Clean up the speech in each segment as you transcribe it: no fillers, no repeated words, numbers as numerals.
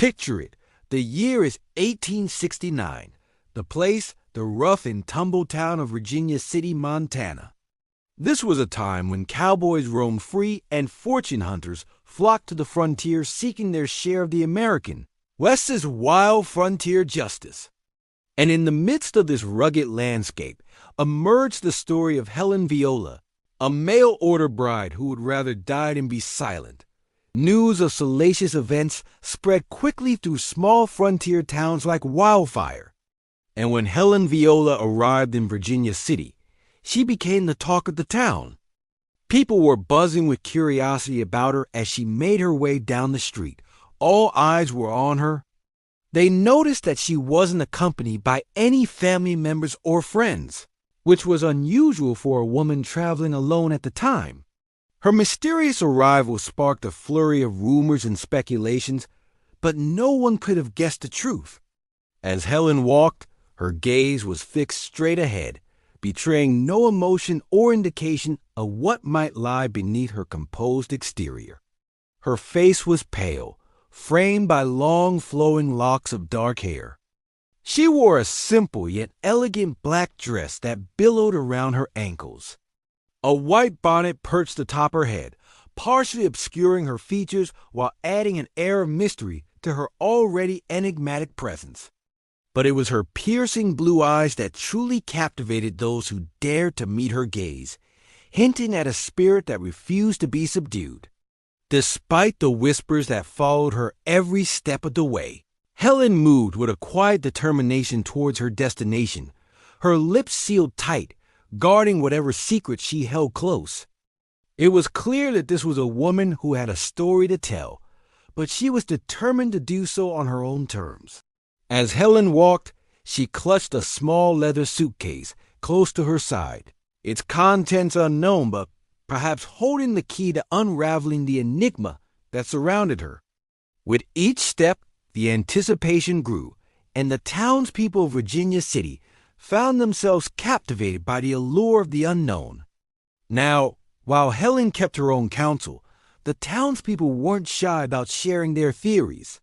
Picture it. The year is 1869. The place, the rough and tumble town of Virginia City, Montana. This was a time when cowboys roamed free and fortune hunters flocked to the frontier seeking their share of the American West's wild frontier justice. And in the midst of this rugged landscape emerged the story of Helen Viola, a mail-order bride who would rather die than be silent. News of salacious events spread quickly through small frontier towns like wildfire. And when Helen Viola arrived in Virginia City, she became the talk of the town. People were buzzing with curiosity about her as she made her way down the street. All eyes were on her. They noticed that she wasn't accompanied by any family members or friends, which was unusual for a woman traveling alone at the time. Her mysterious arrival sparked a flurry of rumors and speculations, but no one could have guessed the truth. As Helen walked, her gaze was fixed straight ahead, betraying no emotion or indication of what might lie beneath her composed exterior. Her face was pale, framed by long flowing locks of dark hair. She wore a simple yet elegant black dress that billowed around her ankles. A white bonnet perched atop her head, partially obscuring her features while adding an air of mystery to her already enigmatic presence. But it was her piercing blue eyes that truly captivated those who dared to meet her gaze, hinting at a spirit that refused to be subdued. Despite the whispers that followed her every step of the way, Helen moved with a quiet determination towards her destination, her lips sealed tight, guarding whatever secret she held close. It was clear that this was a woman who had a story to tell, but she was determined to do so on her own terms. As Helen walked, she clutched a small leather suitcase close to her side, its contents unknown, but perhaps holding the key to unraveling the enigma that surrounded her. With each step, the anticipation grew, and the townspeople of Virginia City found themselves captivated by the allure of the unknown. Now, while Helen kept her own counsel, the townspeople weren't shy about sharing their theories.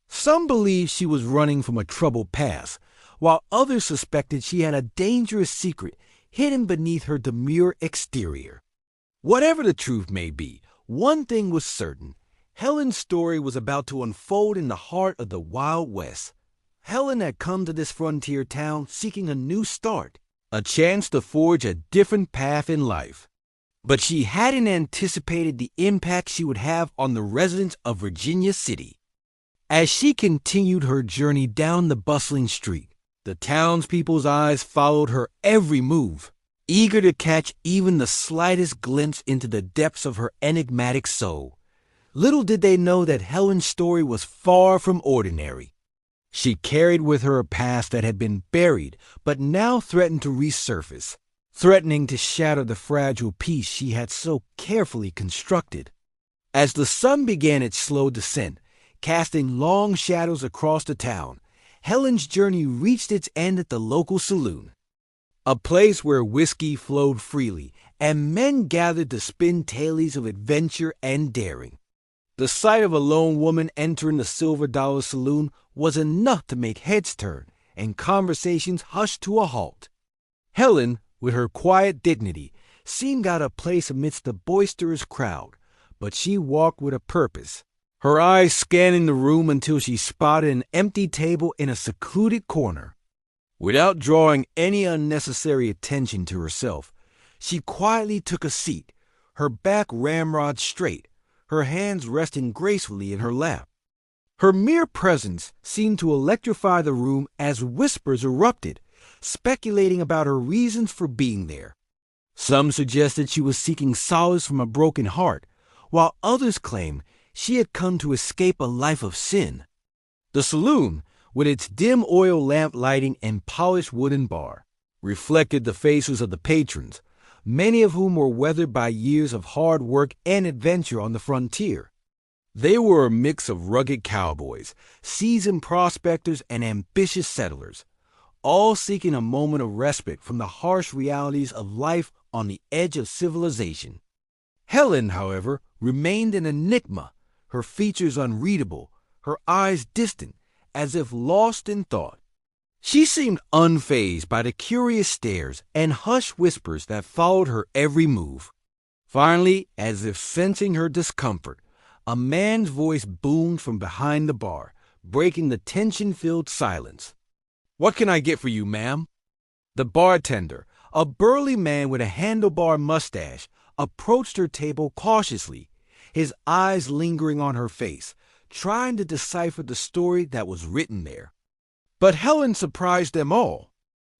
Some believed she was running from a troubled past, while others suspected she had a dangerous secret hidden beneath her demure exterior. Whatever the truth may be, one thing was certain. Helen's story was about to unfold in the heart of the Wild West. Helen had come to this frontier town seeking a new start, a chance to forge a different path in life. But she hadn't anticipated the impact she would have on the residents of Virginia City. As she continued her journey down the bustling street, the townspeople's eyes followed her every move, eager to catch even the slightest glimpse into the depths of her enigmatic soul. Little did they know that Helen's story was far from ordinary. She carried with her a past that had been buried but now threatened to resurface, threatening to shatter the fragile peace she had so carefully constructed. As the sun began its slow descent, casting long shadows across the town, Helen's journey reached its end at the local saloon, a place where whiskey flowed freely and men gathered to spin tales of adventure and daring. The sight of a lone woman entering the Silver Dollar Saloon was enough to make heads turn and conversations hush to a halt. Helen, with her quiet dignity, seemed out of place amidst the boisterous crowd, but she walked with a purpose, her eyes scanning the room until she spotted an empty table in a secluded corner. Without drawing any unnecessary attention to herself, she quietly took a seat, her back ramrod straight, her hands resting gracefully in her lap. Her mere presence seemed to electrify the room as whispers erupted, speculating about her reasons for being there. Some suggested she was seeking solace from a broken heart, while others claimed she had come to escape a life of sin. The saloon, with its dim oil lamp lighting and polished wooden bar, reflected the faces of the patrons, many of whom were weathered by years of hard work and adventure on the frontier. They were a mix of rugged cowboys, seasoned prospectors, and ambitious settlers, all seeking a moment of respite from the harsh realities of life on the edge of civilization. Helen, however, remained an enigma, her features unreadable, her eyes distant, as if lost in thought. She seemed unfazed by the curious stares and hushed whispers that followed her every move. Finally, as if sensing her discomfort, a man's voice boomed from behind the bar, breaking the tension-filled silence. "What can I get for you, ma'am?" The bartender, a burly man with a handlebar mustache, approached her table cautiously, his eyes lingering on her face, trying to decipher the story that was written there. But Helen surprised them all.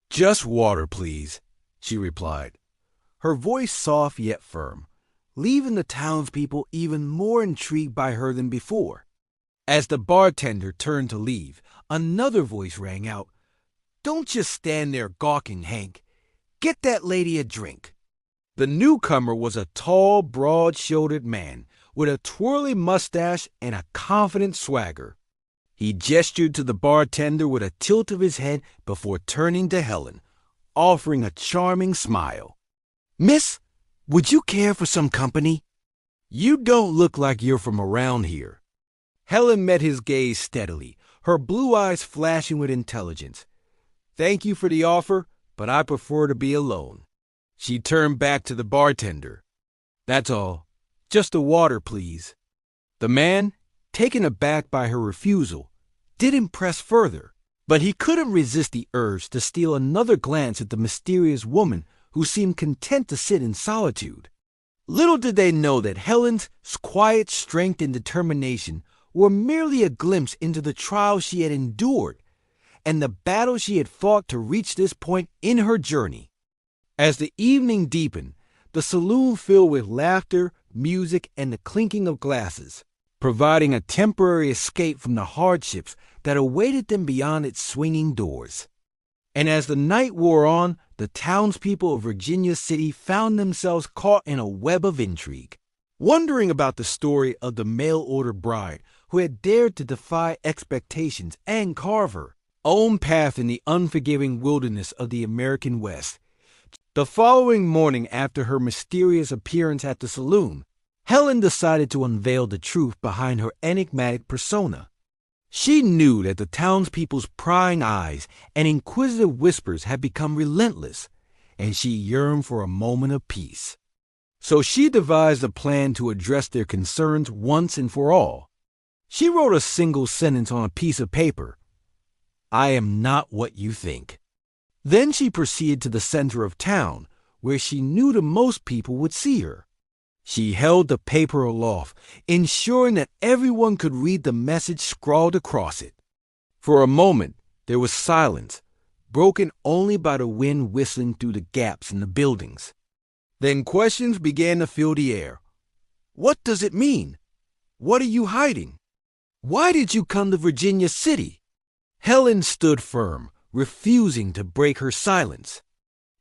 "Just water, please," she replied, her voice soft yet firm, leaving the townspeople even more intrigued by her than before. As the bartender turned to leave, another voice rang out, "Don't just stand there gawking, Hank. Get that lady a drink." The newcomer was a tall, broad-shouldered man with a twirly mustache and a confident swagger. He gestured to the bartender with a tilt of his head before turning to Helen, offering a charming smile. "Miss, would you care for some company? You don't look like you're from around here." Helen met his gaze steadily, her blue eyes flashing with intelligence. "Thank you for the offer, but I prefer to be alone." She turned back to the bartender. "That's all. Just the water, please." The man, taken aback by her refusal, didn't press further, but he couldn't resist the urge to steal another glance at the mysterious woman who seemed content to sit in solitude. Little did they know that Helen's quiet strength and determination were merely a glimpse into the trials she had endured and the battle she had fought to reach this point in her journey. As the evening deepened, the saloon filled with laughter, music, and the clinking of glasses, providing a temporary escape from the hardships that awaited them beyond its swinging doors. And as the night wore on, the townspeople of Virginia City found themselves caught in a web of intrigue, wondering about the story of the mail-order bride who had dared to defy expectations and carve her own path in the unforgiving wilderness of the American West. The following morning, after her mysterious appearance at the saloon, Helen decided to unveil the truth behind her enigmatic persona. She knew that the townspeople's prying eyes and inquisitive whispers had become relentless, and she yearned for a moment of peace. So she devised a plan to address their concerns once and for all. She wrote a single sentence on a piece of paper: "I am not what you think." Then she proceeded to the center of town, where she knew the most people would see her. She held the paper aloft, ensuring that everyone could read the message scrawled across it. For a moment, there was silence, broken only by the wind whistling through the gaps in the buildings. Then questions began to fill the air. "What does it mean? What are you hiding? Why did you come to Virginia City?" Helen stood firm, refusing to break her silence.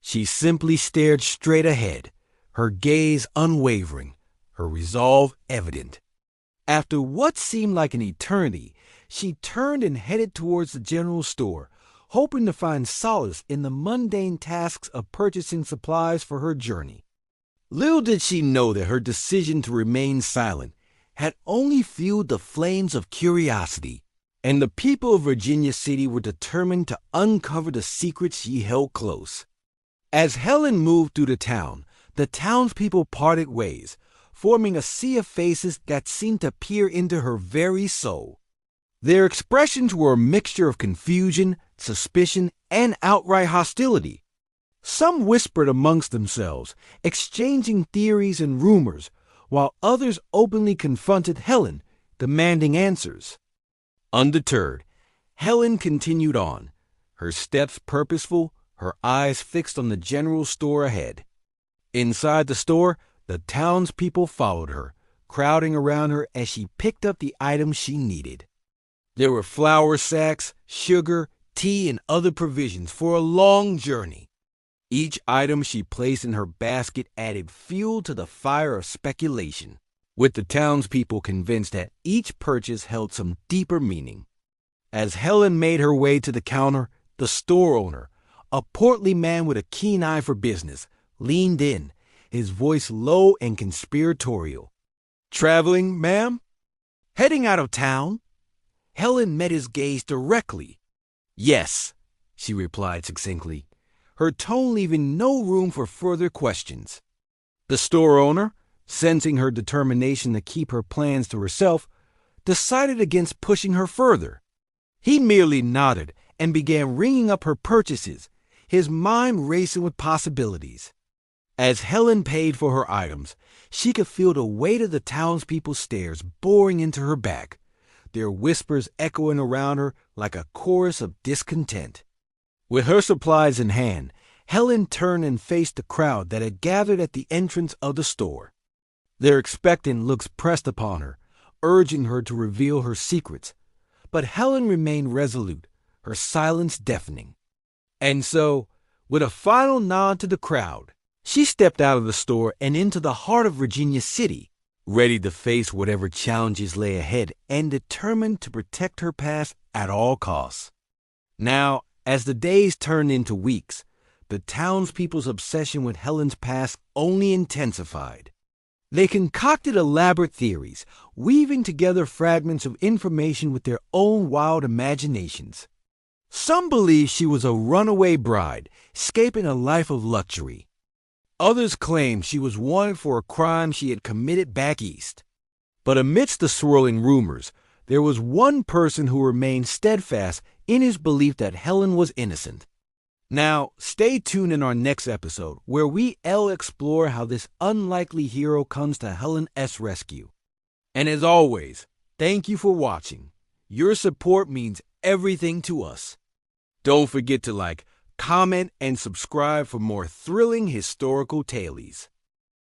She simply stared straight ahead, her gaze unwavering, her resolve evident. After what seemed like an eternity, she turned and headed towards the general store, hoping to find solace in the mundane tasks of purchasing supplies for her journey. Little did she know that her decision to remain silent had only fueled the flames of curiosity, and the people of Virginia City were determined to uncover the secrets she held close. As Helen moved through the town, the townspeople parted ways, forming a sea of faces that seemed to peer into her very soul. Their expressions were a mixture of confusion, suspicion, and outright hostility. Some whispered amongst themselves, exchanging theories and rumors, while others openly confronted Helen, demanding answers. Undeterred, Helen continued on, her steps purposeful, her eyes fixed on the general store ahead. Inside the store, the townspeople followed her, crowding around her as she picked up the items she needed. There were flour sacks, sugar, tea, and other provisions for a long journey. Each item she placed in her basket added fuel to the fire of speculation, with the townspeople convinced that each purchase held some deeper meaning. As Helen made her way to the counter, the store owner, a portly man with a keen eye for business, leaned in, his voice low and conspiratorial. "Traveling, ma'am? Heading out of town?" Helen met his gaze directly. "Yes," she replied succinctly, her tone leaving no room for further questions. The store owner, sensing her determination to keep her plans to herself, decided against pushing her further. He merely nodded and began ringing up her purchases, his mind racing with possibilities. As Helen paid for her items, she could feel the weight of the townspeople's stares boring into her back, their whispers echoing around her like a chorus of discontent. With her supplies in hand, Helen turned and faced the crowd that had gathered at the entrance of the store. Their expectant looks pressed upon her, urging her to reveal her secrets, but Helen remained resolute, her silence deafening. And so, with a final nod to the crowd, she stepped out of the store and into the heart of Virginia City, ready to face whatever challenges lay ahead and determined to protect her past at all costs. Now, as the days turned into weeks, the townspeople's obsession with Helen's past only intensified. They concocted elaborate theories, weaving together fragments of information with their own wild imaginations. Some believed she was a runaway bride, escaping a life of luxury. Others claimed she was wanted for a crime she had committed back east. But amidst the swirling rumors, there was one person who remained steadfast in his belief that Helen was innocent. Now, stay tuned in our next episode, where we'll explore how this unlikely hero comes to Helen's rescue. And as always, thank you for watching. Your support means everything to us. Don't forget to like, comment, and subscribe for more thrilling historical tailies.